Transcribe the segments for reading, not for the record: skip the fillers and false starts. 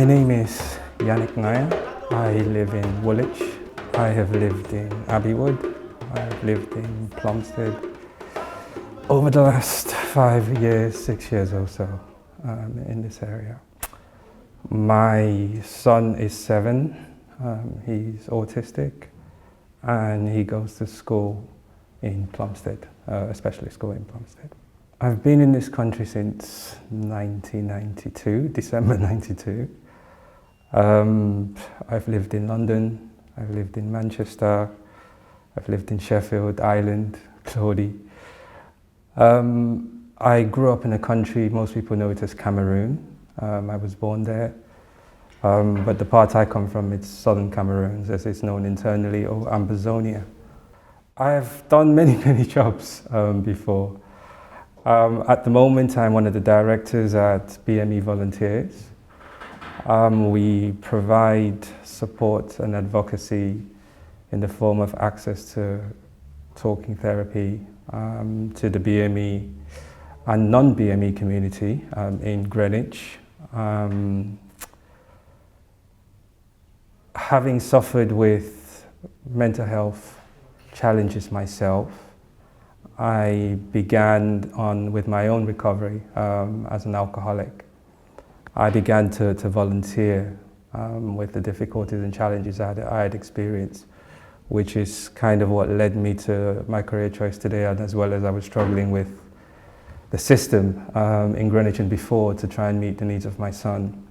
My name is Yannick Nyah. I live in Woolwich. I have lived in Abbeywood. I've lived in Plumstead over the last 5 years, 6 years or so in this area. My son is 7. He's autistic and he goes to school in Plumstead, a specialist school in Plumstead. I've been in this country since 1992, December 92. I've lived in London, I've lived in Manchester, I've lived in Sheffield, Ireland, Claudy. I grew up in a country, most people know it as Cameroon. I was born there, but the part I come from, it's southern Cameroon, as it's known internally, or Ambazonia. I have done many jobs before. At the moment, I'm one of the directors at BME Volunteers. We provide support and advocacy in the form of access to talking therapy to the BME and non-BME community in Greenwich. Having suffered with mental health challenges myself, I began with my own recovery as an alcoholic. I began to volunteer with the difficulties and challenges I had experienced, which is kind of what led me to my career choice today, and as well as I was struggling with the system in Greenwich and before to try and meet the needs of my son.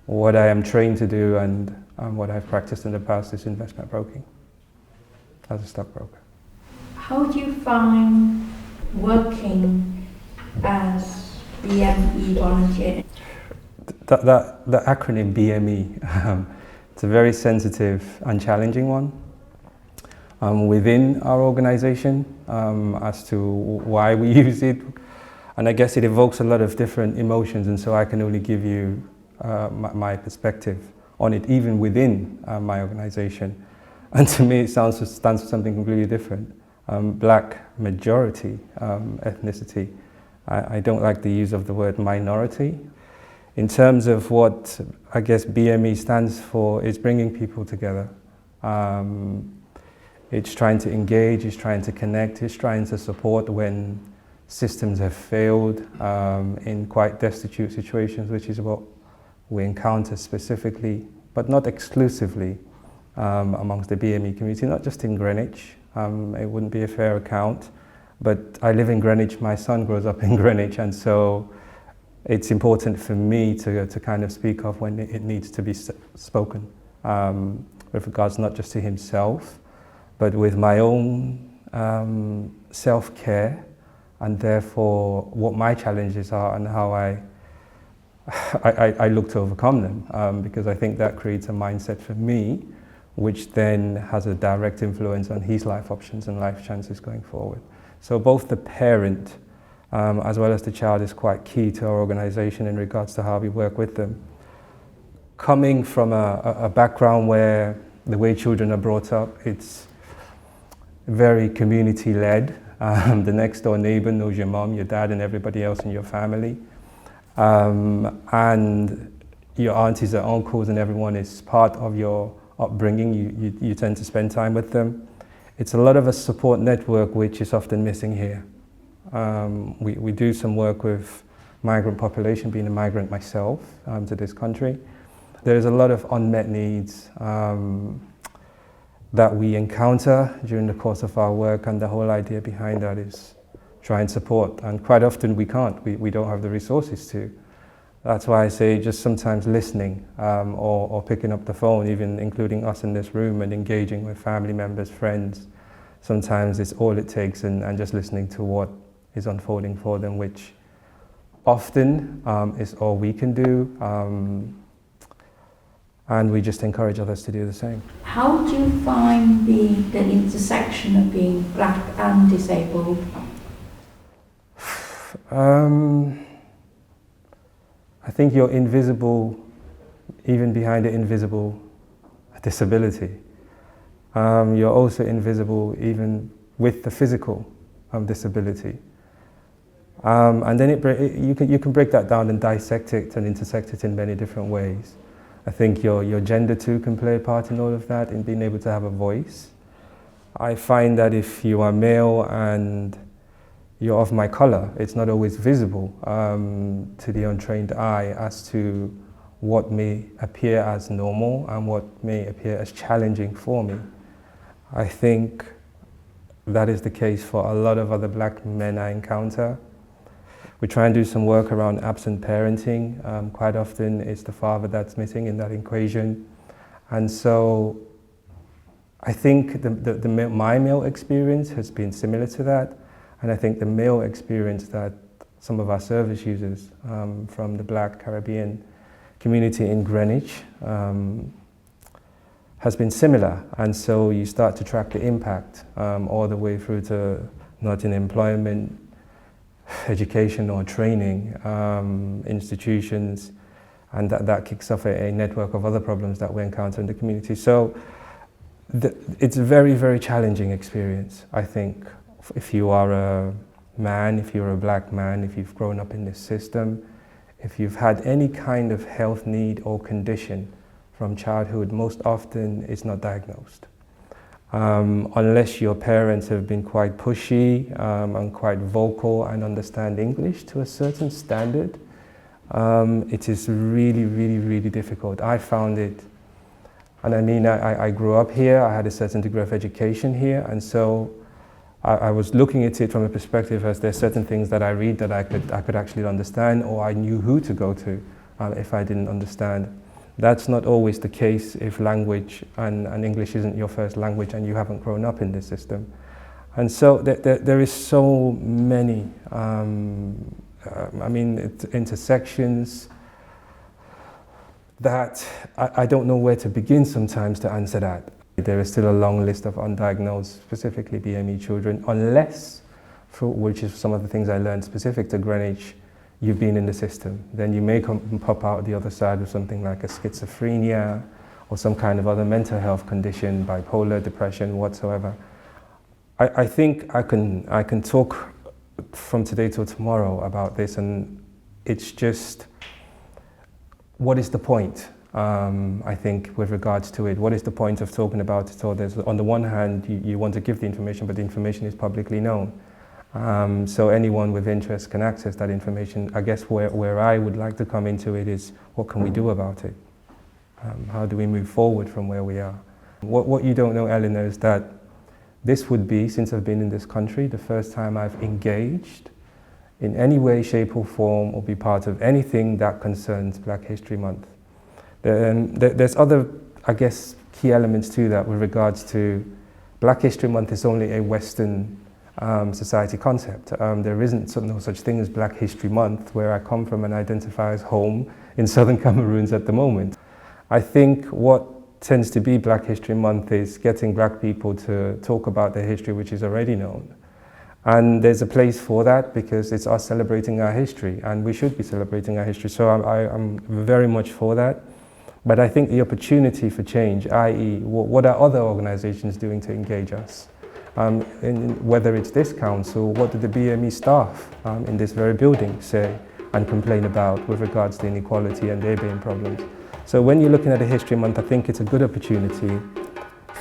What I am trained to do and what I've practiced in the past is investment broking as a stockbroker. How do you find working as BME volunteer? The acronym BME, it's a very sensitive and challenging one within our organization as to why we use it. And I guess it evokes a lot of different emotions, and so I can only give you my perspective on it, even within my organization. And to me, it stands for something completely different. Black majority ethnicity. I don't like the use of the word minority. In terms of what I guess BME stands for, is bringing people together. It's trying to engage, it's trying to connect, it's trying to support when systems have failed in quite destitute situations, which is what we encounter specifically, but not exclusively, amongst the BME community, not just in Greenwich. It wouldn't be a fair account, but I live in Greenwich, my son grows up in Greenwich, and so it's important for me to kind of speak of when it needs to be spoken, with regards not just to himself, but with my own self-care, and therefore what my challenges are and how I look to overcome them, because I think that creates a mindset for me, which then has a direct influence on his life options and life chances going forward. So both the parent as well as the child is quite key to our organization in regards to how we work with them. Coming from a background where the way children are brought up, it's very community-led. The next door neighbor knows your mom, your dad, and everybody else in your family. And your aunties and uncles and everyone is part of your upbringing. You tend to spend time with them. It's a lot of a support network which is often missing here. We do some work with migrant population, being a migrant myself to this country. There's a lot of unmet needs that we encounter during the course of our work, and the whole idea behind that is try and support, and quite often we can't, we don't have the resources to. That's why I say just sometimes listening or picking up the phone, even including us in this room, and engaging with family members, friends. Sometimes it's all it takes, and just listening to what is unfolding for them, which often is all we can do. And we just encourage others to do the same. How do you find the intersection of being black and disabled? I think you're invisible even behind the invisible disability. You're also invisible even with the physical disability. And then you can break that down and dissect it and intersect it in many different ways. I think your gender too can play a part in all of that, in being able to have a voice. I find that if you are male and you're of my colour, it's not always visible to the untrained eye as to what may appear as normal and what may appear as challenging for me. I think that is the case for a lot of other black men I encounter. We try and do some work around absent parenting. Quite often it's the father that's missing in that equation. And so I think my male experience has been similar to that. And I think the male experience that some of our service users from the Black Caribbean community in Greenwich has been similar. And so you start to track the impact all the way through to not in employment, education or training institutions, and that kicks off a network of other problems that we encounter in the community. So it's a very, very challenging experience, I think, if you are a man, if you're a black man, if you've grown up in this system, if you've had any kind of health need or condition from childhood. Most often it's not diagnosed. Unless your parents have been quite pushy and quite vocal and understand English to a certain standard, it is really, really, really difficult. I found it, and I mean, I grew up here, I had a certain degree of education here, and so I was looking at it from a perspective as there's certain things that I read that I could actually understand, or I knew who to go to if I didn't understand. That's not always the case if language and English isn't your first language and you haven't grown up in this system. And so there is so many, intersections that I don't know where to begin sometimes to answer that. There is still a long list of undiagnosed, specifically BME children, unless, which is some of the things I learned specific to Greenwich, you've been in the system. Then you may pop out the other side with something like a schizophrenia or some kind of other mental health condition, bipolar, depression, whatsoever. I think I can talk from today till tomorrow about this, and it's just, what is the point? I think with regards to it, what is the point of talking about it? So there's, on the one hand, you want to give the information, but the information is publicly known. So anyone with interest can access that information. I guess where I would like to come into it is, what can we do about it? How do we move forward from where we are? What you don't know, Eleanor, is that this would be, since I've been in this country, the first time I've engaged in any way, shape or form, or be part of anything that concerns Black History Month. There's other, I guess, key elements to that with regards to Black History Month is only a Western society concept. There isn't no such thing as Black History Month, where I come from and identify as home in southern Cameroon at the moment. I think what tends to be Black History Month is getting black people to talk about their history, which is already known. And there's a place for that because it's us celebrating our history, and we should be celebrating our history. So I'm very much for that. But I think the opportunity for change, i.e. what are other organizations doing to engage us? Whether it's this council, what do the BME staff in this very building say and complain about with regards to inequality and there being problems? So when you're looking at a History Month, I think it's a good opportunity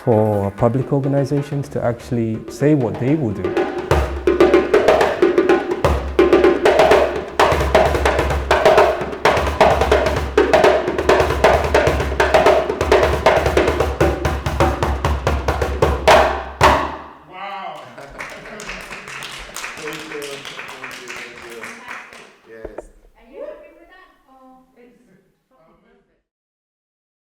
for public organizations to actually say what they will do.